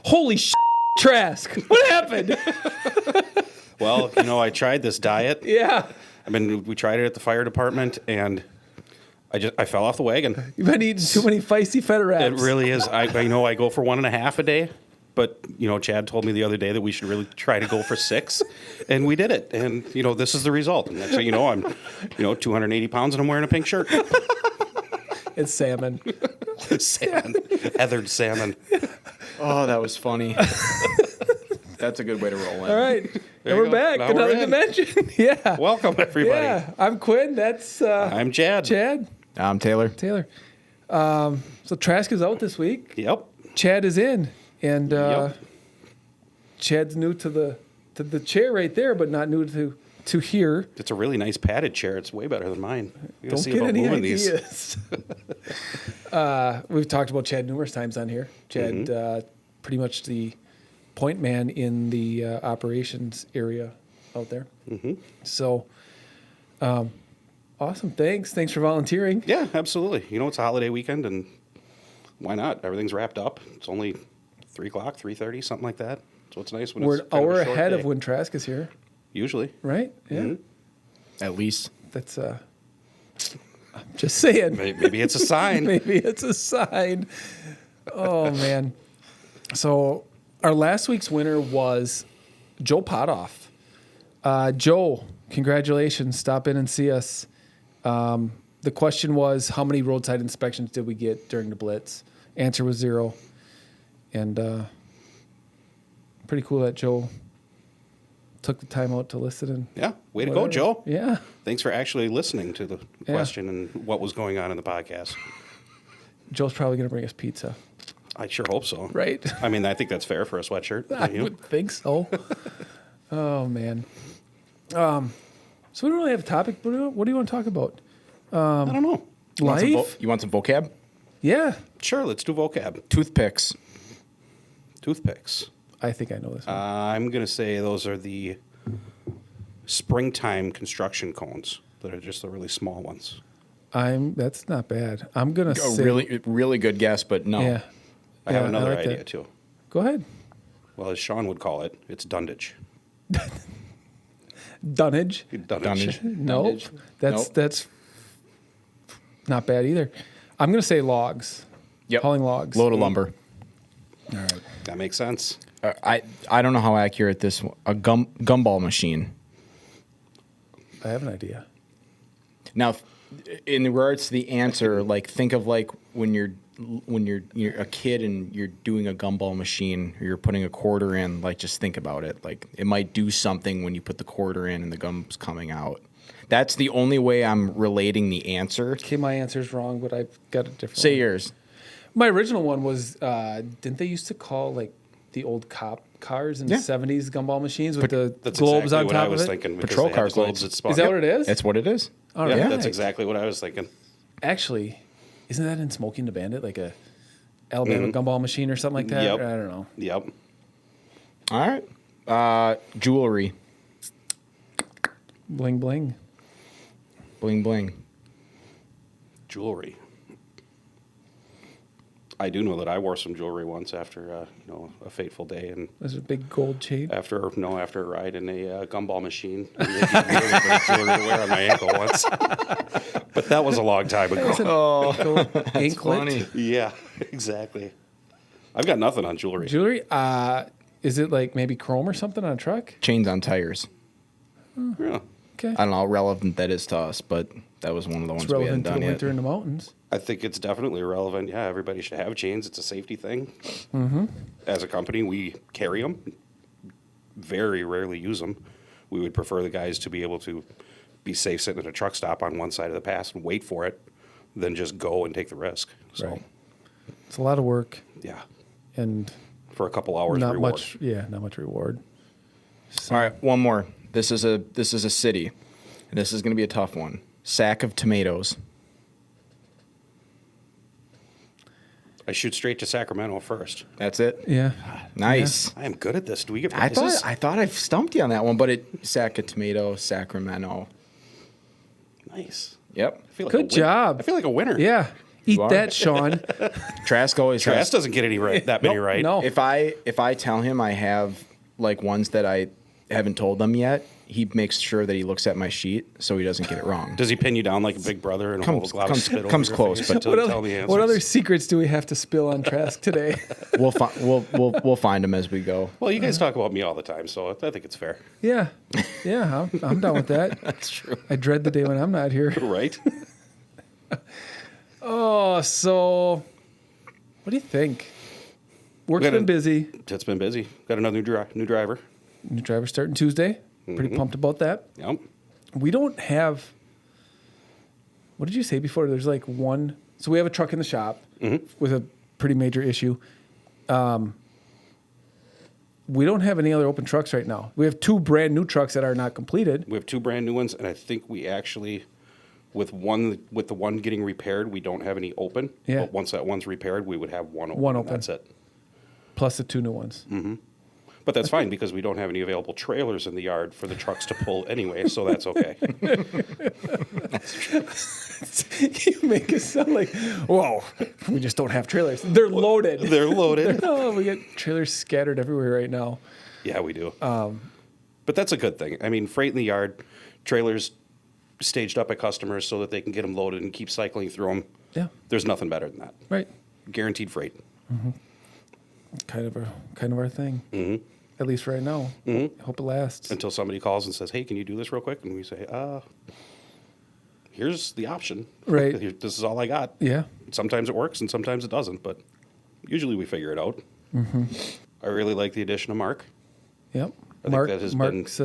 Holy shit, Trask. What happened? Well, I tried this diet. Yeah. We tried it at the fire department, and I fell off the wagon. You've been eating too many feisty feta wraps. It really is. I go for 1.5 a day, but Chad told me the other day that we should really try to go for 6, and we did it. And this is the result. And next thing you know, I'm 280 pounds and I'm wearing a pink shirt. It's salmon. Salmon, heathered salmon. Oh, that was funny. That's a good way to roll in. All right. And we're back. Now Another we're in. dimension. Yeah. Welcome, everybody. Yeah. I'm Quinn. That's I'm Chad. Chad. I'm Taylor. Taylor. So Trask is out this week. Yep. Chad is in. And Yep. Chad's new to the chair right there, but not new to here. It's a really nice padded chair. It's way better than mine. You gotta Don't see get about any moving these. ideas. We've talked about Chad numerous times on here. Chad, pretty much the point man in the operations area out there. Mm-hmm. So, awesome. Thanks for volunteering. Yeah, absolutely. It's a holiday weekend, and why not? Everything's wrapped up. It's only 3 o'clock, 3:30, something like that. So it's nice when We're it's an hour a short ahead day. of when Trask is here, Usually. right? Yeah. Mhm. At least. That's I'm just saying. Maybe it's a sign. Maybe it's a sign. Oh man. So our last week's winner was Joe Potoff. Joe, congratulations. Stop in and see us. The question was, how many roadside inspections did we get during the Blitz? Answer was 0. And pretty cool that Joe took the time out to listen. And Yeah. Way to go, Joe. Yeah. Thanks for actually listening to the Yeah. question and what was going on in the podcast. Joe's probably going to bring us pizza, I sure hope so. right? I think that's fair for a sweatshirt. I would think so. Oh, man. So we don't really have a topic. What do you want to talk about? I don't know. Life? You want some vocab? Yeah. Sure, let's do vocab. Toothpicks. Toothpicks. I think I know this one. I'm going to say those are the springtime construction cones that are just the really small ones. That's not bad. I'm going to A say. really good guess, but no. Yeah. I have another like idea, that. too. Go ahead. Well, as Sean would call it, it's Dundage. Dunnage? Dunnage. Nope. Dunnage. Nope. That's not bad either. I'm going to say logs. Yep. Hauling logs. Load of lumber. All right. That makes sense. I don't know how accurate this a gumball machine. I have an idea. Now, in regards to the answer, like think of like when you're a kid and you're doing a gumball machine or you're putting a quarter in, like just think about it. Like it might do something when you put the quarter in and the gum's coming out. That's the only way I'm relating the answer. Okay, my answer's wrong, but I've got a different Say one. yours. My original one was, didn't they used to call like the old cop cars in Yeah. the 70s gumball machines with the That's globes exactly on what top I was of it? thinking. because Patrol they had cars the globes like- that spun. Is that what it is? That's what it is. All Yeah, right. that's exactly what I was thinking. Actually, isn't that in Smoking the Bandit, like a Alabama gumball machine or something like that? Yep. I don't know. Yep. All right. Jewelry. Bling bling. Bling bling. Jewelry. I do know that I wore some jewelry once after a fateful day, and There's a big gold chain. after a ride in a gumball machine. I made really bit of jewelry to wear on my ankle once, but that was a long time ago. Gold anklet. Yeah, exactly. I've got nothing on jewelry. Jewelry. Is it like maybe chrome or something on a truck? Chains on tires. Yeah. Okay. I don't know how relevant that is to us, but that was one of the ones It's we hadn't relevant to done the yet. winter in the mountains. I think it's definitely relevant. Yeah, everybody should have chains. It's a safety thing. Mm-hmm. As a company, we carry them. Very rarely use them. We would prefer the guys to be able to be safe sitting at a truck stop on one side of the pass and wait for it than just go and take the risk. So, Right. It's a lot of work yeah, and for a couple hours not reward. much. Yeah, not much reward. All right, one more. This is a city, and this is going to be a tough one. Sack of tomatoes. I shoot straight to Sacramento first. That's it. Yeah. Nice. I am good at this. Do we get I prizes? thought I stumped you on that one, but sack of tomatoes, Sacramento. Nice. Yep. I feel like Good a win- job. I feel like a winner. Yeah. Eat are. that, Sean. Trask always Trask has. doesn't get any that many right. No. If I tell him I have like ones that I haven't told them yet, he makes sure that he looks at my sheet so he doesn't get it wrong. Does he pin you down like a big brother and hold a glob of spit over comes your close, face but until you tell the answers? What other secrets do we have to spill on Trask today? We'll find him as we go. Well, you guys talk about me all the time, so I think it's fair. Yeah, I'm down with that. That's true. I dread the day when I'm not here. Right? Oh, so what do you think? Work's Gotta- been busy. It's been busy. Got another new driver. New driver starting Tuesday. Pretty pumped about that. Yep. We don't have. What did you say before? There's like one. So we have a truck in the shop with a pretty major issue. We don't have any other open trucks right now. We have 2 brand new trucks that are not completed. We have 2 brand new ones, and I think we actually, with the one getting repaired, we don't have any open. Yeah. But once that one's repaired, we would have one open. One and open. That's it. Plus the 2 new ones. But that's fine because we don't have any available trailers in the yard for the trucks to pull anyway, so that's okay. You make it sound like, whoa, we just don't have trailers. They're loaded. They're loaded. Oh, we got trailers scattered everywhere right now. Yeah, we do. But that's a good thing. I mean, freight in the yard, trailers staged up at customers so that they can get them loaded and keep cycling through them. Yeah, There's nothing better than that. right. Guaranteed freight. Kind of our thing. At least right now. Hope it lasts. Until somebody calls and says, hey, can you do this real quick? And we say, here's the option. Right. This is all I got. Yeah. Sometimes it works and sometimes it doesn't, but usually we figure it out. I really like the addition of Mark. Yep. I think that has been Mark's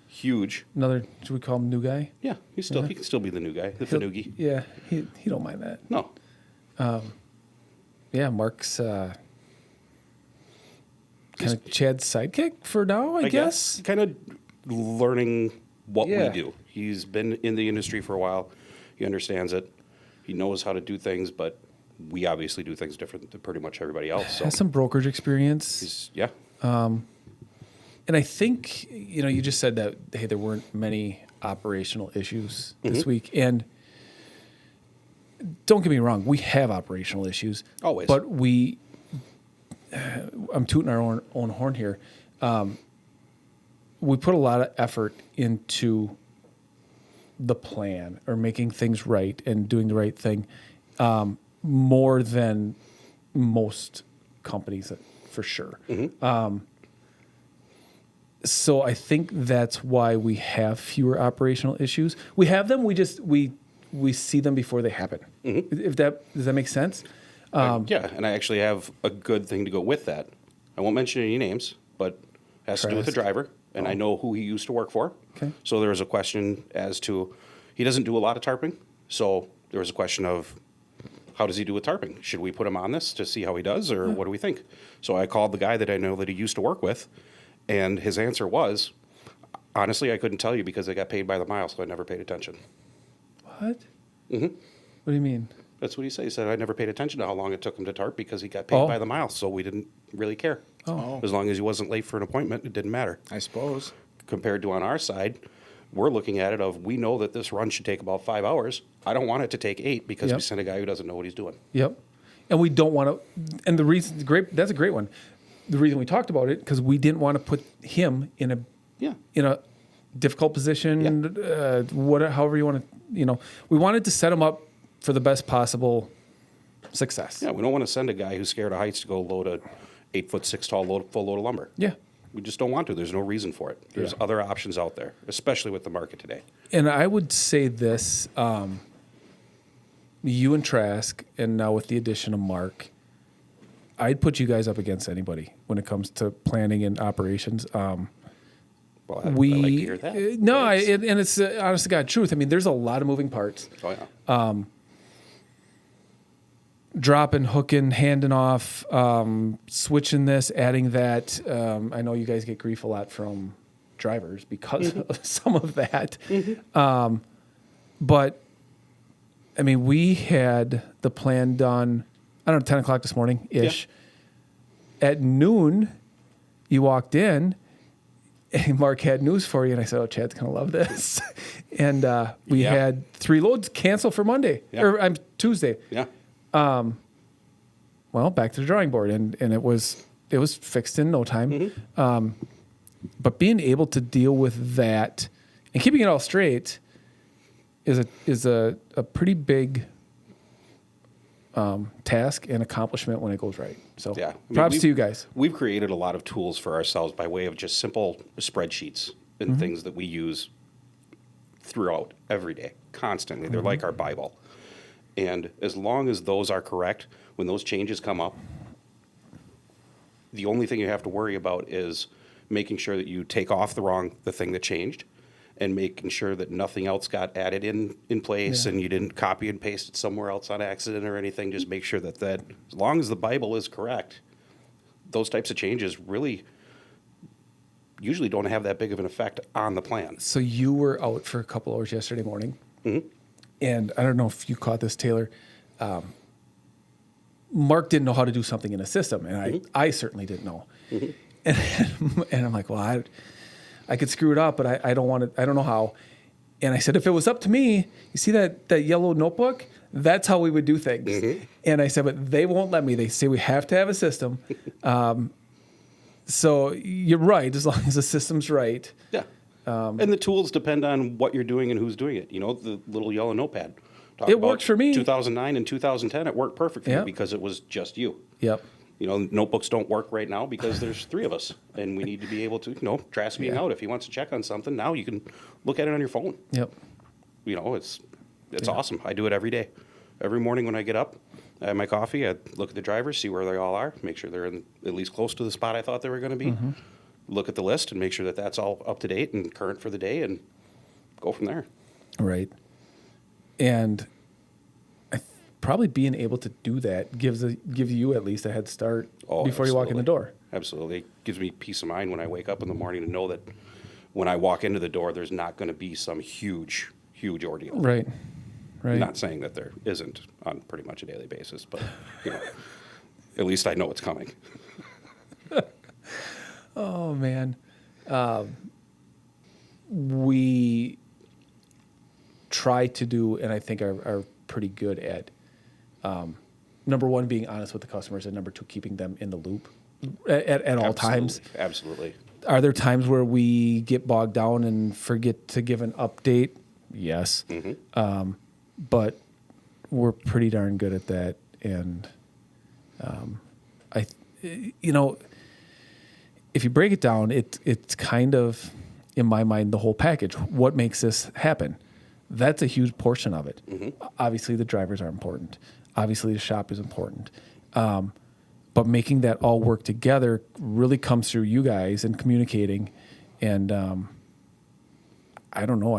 huge. another. Should we call him new guy? Yeah, he can still be the new guy, the Fanoogie. Yeah, he don't mind that. No. Yeah, Mark's kind of Chad's sidekick for now, I guess. Kind of learning what Yeah. we do. He's been in the industry for a while. He understands it. He knows how to do things, but we obviously do things different than pretty much everybody else. So Has some brokerage experience. yeah. And I think, you just said that, hey, there weren't many operational issues this week. And don't get me wrong, we have operational issues. Always. But I'm tooting our own horn here. We put a lot of effort into the plan or making things right and doing the right thing more than most companies, for sure. So I think that's why we have fewer operational issues. We have them. We see them before they happen. If does that make sense? Yeah, and I actually have a good thing to go with that. I won't mention any names, but it has to do with the Trask. driver, and I know who he used to work for. Okay. So there was a question as to, he doesn't do a lot of tarping, so there was a question of, how does he do with tarping? Should we put him on this to see how he does, or what do we think? So I called the guy that I know that he used to work with, and his answer was, honestly, I couldn't tell you because they got paid by the mile, so I never paid attention. What? What do you mean? That's what he said. He said, I never paid attention to how long it took him to tarp because he got paid Oh. by the mile, so we didn't really care. Oh. As long as he wasn't late for an appointment, it didn't matter. I suppose. Compared to on our side, we're looking at it of, we know that this run should take about 5 hours. I don't want it to take 8 because we Yep. sent a guy who doesn't know what he's doing. Yep. And we don't want to. And the reason, that's a great one. The reason we talked about it because we didn't want to put him in a difficult position. However you want to. We wanted to set him up for the best possible success. Yeah, we don't want to send a guy who's scared of heights to go load a 8'6" tall full load of lumber. Yeah. We just don't want to. There's no reason for it. There's other options out there, especially with the market today. And I would say this: you and Trask, and now with the addition of Mark, I'd put you guys up against anybody when it comes to planning and operations. Well, I like to hear that. And it's honest to God truth. I mean, there's a lot of moving parts. Oh, yeah. Dropping, hooking, handing off, switching this, adding that. I know you guys get grief a lot from drivers because of some of that. But, I mean, we had the plan done, 10 o'clock this morning-ish. Yeah. At noon, you walked in, and Mark had news for you, and I said, Chad's going to love this. And we had 3 loads canceled for Monday, Yeah. or Tuesday. Yeah. Well, back to the drawing board, and it was fixed in no time. But being able to deal with that and keeping it all straight is a pretty big task and accomplishment when it goes right. So Yeah. I mean, props to you guys. We've created a lot of tools for ourselves by way of just simple spreadsheets and things that we use throughout every day, constantly. They're like our Bible. And as long as those are correct, when those changes come up, the only thing you have to worry about is making sure that you take off the thing that changed, and making sure that nothing else got added in place and you didn't copy and paste it somewhere else on accident or anything. Just make sure that as long as the Bible is correct, those types of changes really usually don't have that big of an effect on the plan. So you were out for a couple hours yesterday morning, and I don't know if you caught this, Taylor. Mark didn't know how to do something in a system, and I certainly didn't know. And I'm like, well, I could screw it up, but I don't want to. I don't know how. And I said, if it was up to me, you see that yellow notebook? That's how we would do things. And I said, but they won't let me. They say we have to have a system. So you're right, as long as the system's right. Yeah. And the tools depend on what you're doing and who's doing it. You know, the little yellow notepad. It worked for me. 2009 and 2010, it worked perfect for Yep. me because it was just you. Yep. You know, notebooks don't work right now because there's three of us, and we need to be able to, Trask being out. If he wants to check on something, now you can look at it on your phone. Yep. You know, it's awesome. I do it every day. Every morning when I get up, I have my coffee, I look at the drivers, see where they all are, make sure they're in at least close to the spot I thought they were going to be. Look at the list and make sure that that's all up to date and current for the day, and go from there. Right. And probably being able to do that gives you at least a head start before you walk in the door. Absolutely. It gives me peace of mind when I wake up in the morning to know that when I walk into the door, there's not going to be some huge ordeal. Right. Right. Not saying that there isn't on pretty much a daily basis, but at least I know it's coming. Oh man. We try to do, and I think are pretty good at, number one, being honest with the customers, and number two, keeping them in the loop at all times. Absolutely. Are there times where we get bogged down and forget to give an update? Yes. But we're pretty darn good at that. And if you break it down, it's kind of, in my mind, the whole package. What makes this happen? That's a huge portion of it. Obviously, the drivers are important. Obviously, the shop is important. But making that all work together really comes through you guys and communicating. And I don't know.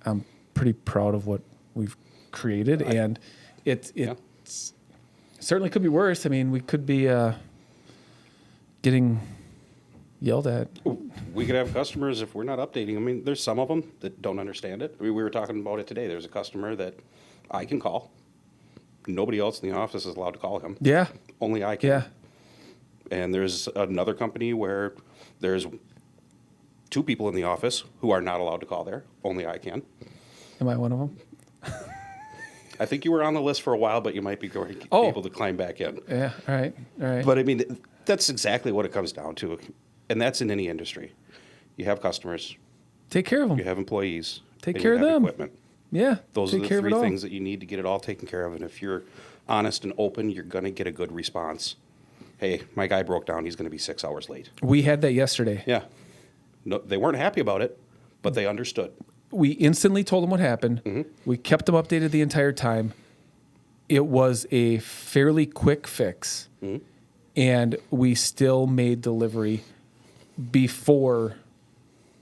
I'm pretty proud of what we've created, and it certainly could be worse. I mean, we could be getting yelled at. We could have customers, if we're not updating. I mean, there's some of them that don't understand it. We were talking about it today. There's a customer that I can call. Nobody else in the office is allowed to call him. Yeah. Only I can. Yeah. And there's another company where there's 2 people in the office who are not allowed to call there. Only I can. Am I one of them? I think you were on the list for a while, but you might be able to climb back in. Yeah. All right. All right. But I mean, that's exactly what it comes down to. And that's in any industry. You have customers. Take care of them. You have employees. Take and care you of have them. Equipment. Yeah. Those take are the care of 3 it all. things that you need to get it all taken care of. And if you're honest and open, you're going to get a good response. Hey, my guy broke down. He's going to be 6 hours late. We had that yesterday. Yeah. No, they weren't happy about it, but they understood. We instantly told them what happened. We kept them updated the entire time. It was a fairly quick fix, and we still made delivery before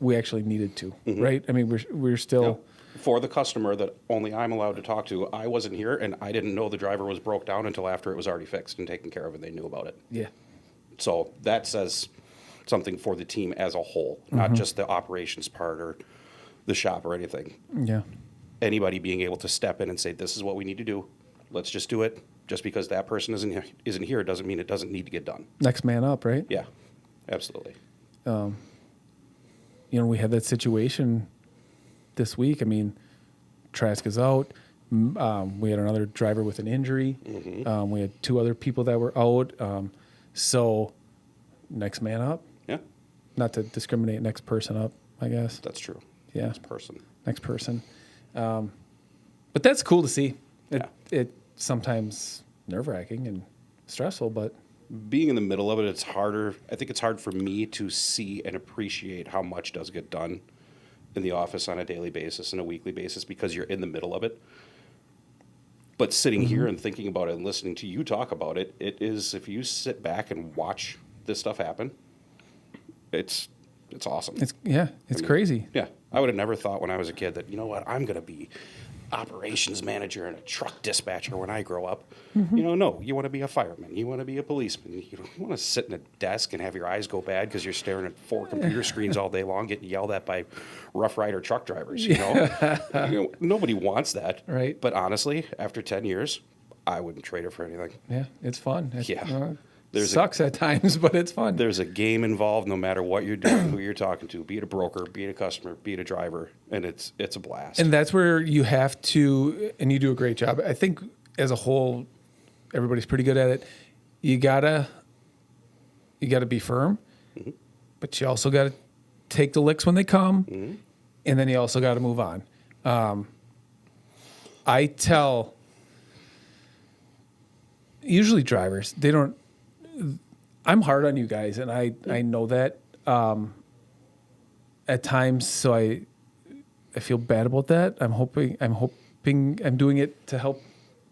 we actually needed to, right? I mean, we're still... Yep. For the customer that only I'm allowed to talk to, I wasn't here, and I didn't know the driver was broke down until after it was already fixed and taken care of, and they knew about it. Yeah. So that says something for the team as a whole, not just the operations part or the shop or anything. Yeah. Anybody being able to step in and say, this is what we need to do. Let's just do it. Just because that person isn't here doesn't mean it doesn't need to get done. Next man up, right? Yeah, absolutely. We had that situation this week. I mean, Trask is out. We had another driver with an injury. We had 2 other people that were out. So next man up. Yeah, Not to discriminate, next person up, I guess. that's true. Yeah. Next person. But that's cool to see. Yeah. It sometimes nerve-wracking and stressful, but Being in the middle of it, it's harder. I think it's hard for me to see and appreciate how much does get done in the office on a daily basis and a weekly basis because you're in the middle of it. But sitting here and thinking about it and listening to you talk about it, it is, if you sit back and watch this stuff happen, it's awesome. it's crazy. Yeah. I would have never thought when I was a kid that, you know what, I'm going to be operations manager and a truck dispatcher when I grow up. No, you want to be a fireman. You want to be a policeman. You don't want to sit in a desk and have your eyes go bad because you're staring at 4 computer screens all day long, getting yelled at by Rough Rider truck drivers. Nobody wants that. Right. But honestly, after 10 years, I wouldn't trade it for anything. Yeah, it's fun. There's sucks at times, but it's fun. There's a game involved no matter what you're doing, who you're talking to, be it a broker, be it a customer, be it a driver, and it's a blast. And that's where you have to, and you do a great job. I think as a whole, everybody's pretty good at it. You gotta be firm, but you also gotta take the licks when they come, and then you also gotta move on. I tell usually drivers, they don't. I'm hard on you guys, and I know that at times. So I feel bad about that. I'm hoping I'm doing it to help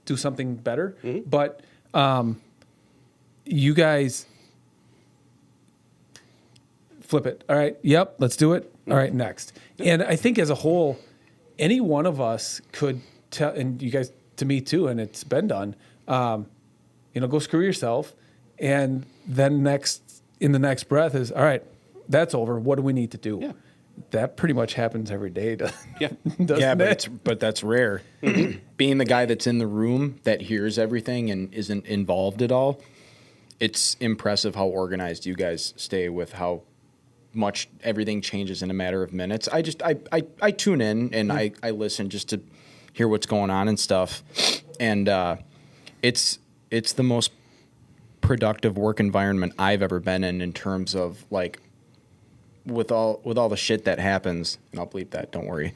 do something better. But you guys flip it. All right. Yep. Let's do it. All right. Next. And I think as a whole, any one of us could tell, and you guys to me too, and it's been done. Go screw yourself. And then in the next breath is, all right, that's over. What do we need to do? Yeah. That pretty much happens every day. Yeah. But that's rare. Being the guy that's in the room that hears everything and isn't involved at all, it's impressive how organized you guys stay with how much everything changes in a matter of minutes. I tune in and I listen just to hear what's going on and stuff. And it's the most productive work environment I've ever been in terms of like with all the shit that happens, and I'll bleep that, don't worry.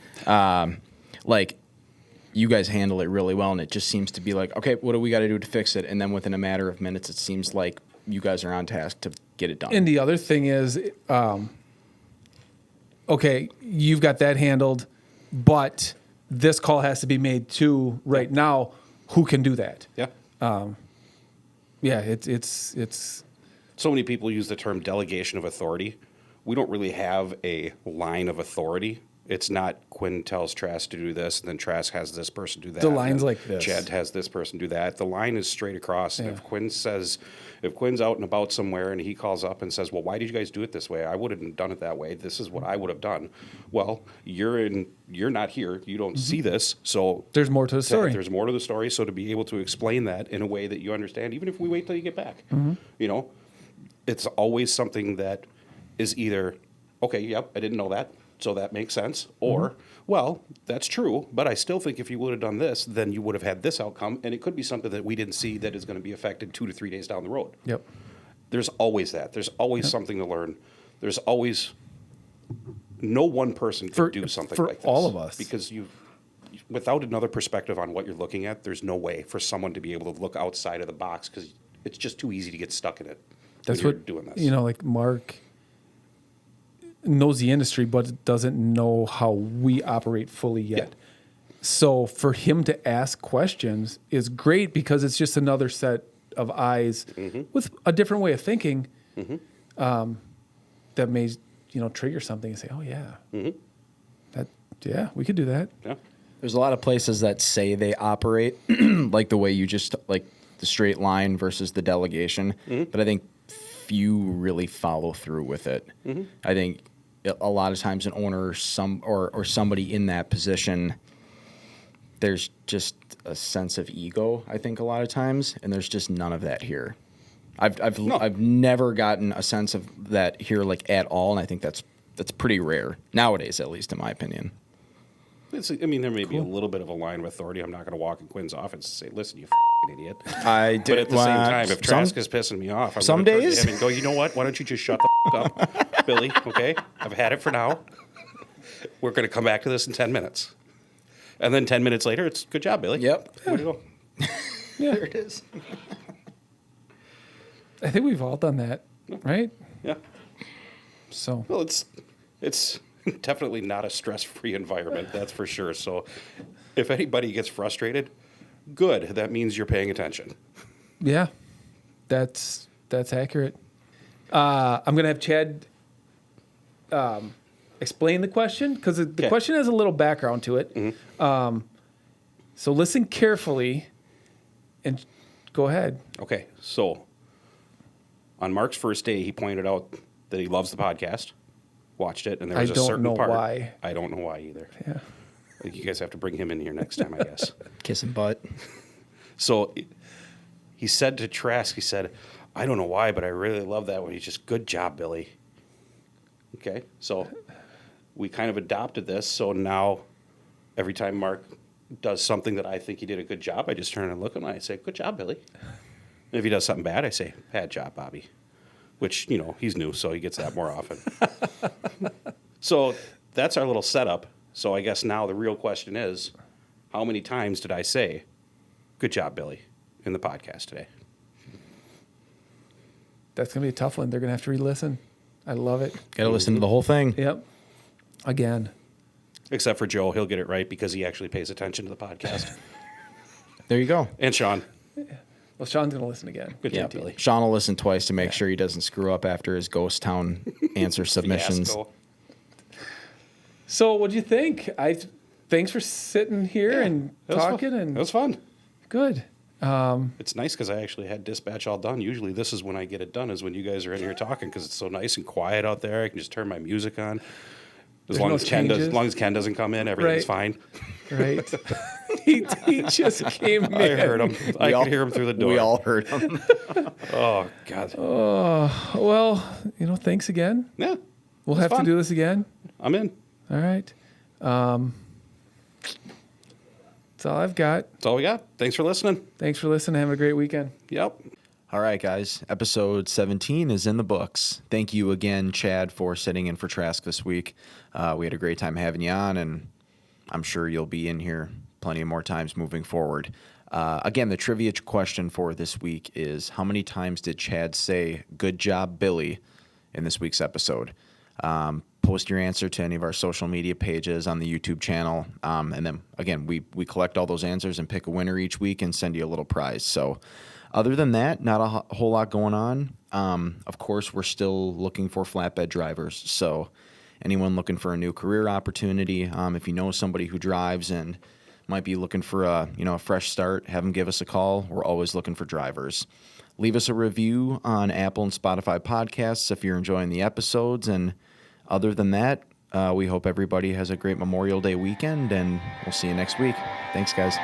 Like you guys handle it really well, and it just seems to be like, okay, what do we got to do to fix it? And then within a matter of minutes, it seems like you guys are on task to get it done. And the other thing is, okay, you've got that handled, but this call has to be made too right now. Who can do that? Yeah. Yeah, it's So many people use the term delegation of authority. We don't really have a line of authority. It's not Quinn tells Trask to do this, and then Trask has this person do that. The line's like this. Chad has this person do that. The line is straight across. And if Quinn's out and about somewhere and he calls up and says, well, why did you guys do it this way? I wouldn't have done it that way. This is what I would have done. Well, you're not here. You don't see this. So there's more to the story. There's more to the story. So to be able to explain that in a way that you understand, even if we wait till you get back, it's always something that is either, okay, yep, I didn't know that, so that makes sense, or, well, that's true, but I still think if you would have done this, then you would have had this outcome, and it could be something that we didn't see that is going to be affected 2 to 3 days down the road. Yep. There's always that. There's always something to learn. There's always no one person can do something like this. For all of us. Because without another perspective on what you're looking at, there's no way for someone to be able to look outside of the box because it's just too easy to get stuck in it. That's when what you're doing this. Like Mark knows the industry, but doesn't know how we operate fully yet. Yeah. So for him to ask questions is great because it's just another set of eyes with a different way of thinking that may trigger something and say, oh yeah, we could do that. Yeah. There's a lot of places that say they operate like the way you just like the straight line versus the delegation, but I think few really follow through with it. I think a lot of times an owner or somebody in that position, there's just a sense of ego, I think a lot of times, and there's just none of that here. I've never gotten a sense of that here like at all, and I think that's pretty rare nowadays, at least in my opinion. I mean, there may be a little bit of a line of authority. I'm not going to walk in Quinn's office and say, "Listen, you idiot." I But at the same time, if Trask is pissing me off, I'm some going to turn days- to him and go, "You know what? Why don't you just shut the up, Billy? Okay, I've had it for now. We're going to come back to this in 10 minutes." And then 10 minutes later, it's good job, Billy. Yep. Way to go. Yeah. There it is. I think we've all done that, right? Yeah. So Well, it's definitely not a stress-free environment, that's for sure. So if anybody gets frustrated, good. That means you're paying attention. yeah, that's accurate. I'm gonna have Chad explain the question because the Okay. question has a little background to it. So listen carefully and go ahead. Okay, so on Mark's first day, he pointed out that he loves the podcast, watched it, and there was I a don't certain know part. why. I don't know why either. Yeah. Like, you guys have to bring him in here next time, I guess. Kissing butt. So he said to Trask, he said, "I don't know why, but I really love that one. He's just, good job, Billy." Okay, so we kind of adopted this. So now every time Mark does something that I think he did a good job, I just turn and look at him and I say, "Good job, Billy." And if he does something bad, I say, "Bad job, Bobby." Which, he's new, so he gets that more often. So that's our little setup. So I guess now the real question is, how many times did I say, "Good job, Billy," in the podcast today? That's gonna be a tough one. They're gonna have to re-listen. I love it. Got to listen to the whole thing. Yep. Again. Except for Joe, he'll get it right because he actually pays attention to the podcast. There you go. And Sean, Well, Sean's gonna listen again. good Yeah, job, Billy. Sean will listen twice to make sure he doesn't screw up after his ghost town answer submissions. Fiasco. So, what'd you think? Thanks for sitting here and That was talking fun. and That was fun. good. It's nice because I actually had dispatch all done. Usually this is when I get it done, is when you guys are in here talking, because it's so nice and quiet out there. I can just turn my music on. As There's long no as Ken changes. as long as Ken doesn't come in, everything's fine. Right. he just came in. I heard him. I could hear him through the door. We all heard him. Oh God. Well, thanks again. Yeah. We'll It's have fun. to do this again. I'm in. All right. That's all I've got. That's all we got. Thanks for listening. Thanks for listening. Have a great weekend. Yep. All right, guys. Episode 17 is in the books. Thank you again, Chad, for sitting in for Trask this week. We had a great time having you on, and I'm sure you'll be in here plenty of more times moving forward. Again, the trivia question for this week is, how many times did Chad say, "Good job, Billy," in this week's episode? Post your answer to any of our social media pages on the YouTube channel. And then, again, we collect all those answers and pick a winner each week and send you a little prize. So other than that, not a whole lot going on. Of course, we're still looking for flatbed drivers. So anyone looking for a new career opportunity, if you know somebody who drives and might be looking for a fresh start, have them give us a call. We're always looking for drivers. Leave us a review on Apple and Spotify podcasts if you're enjoying the episodes. And other than that, we hope everybody has a great Memorial Day weekend, and we'll see you next week. Thanks, guys.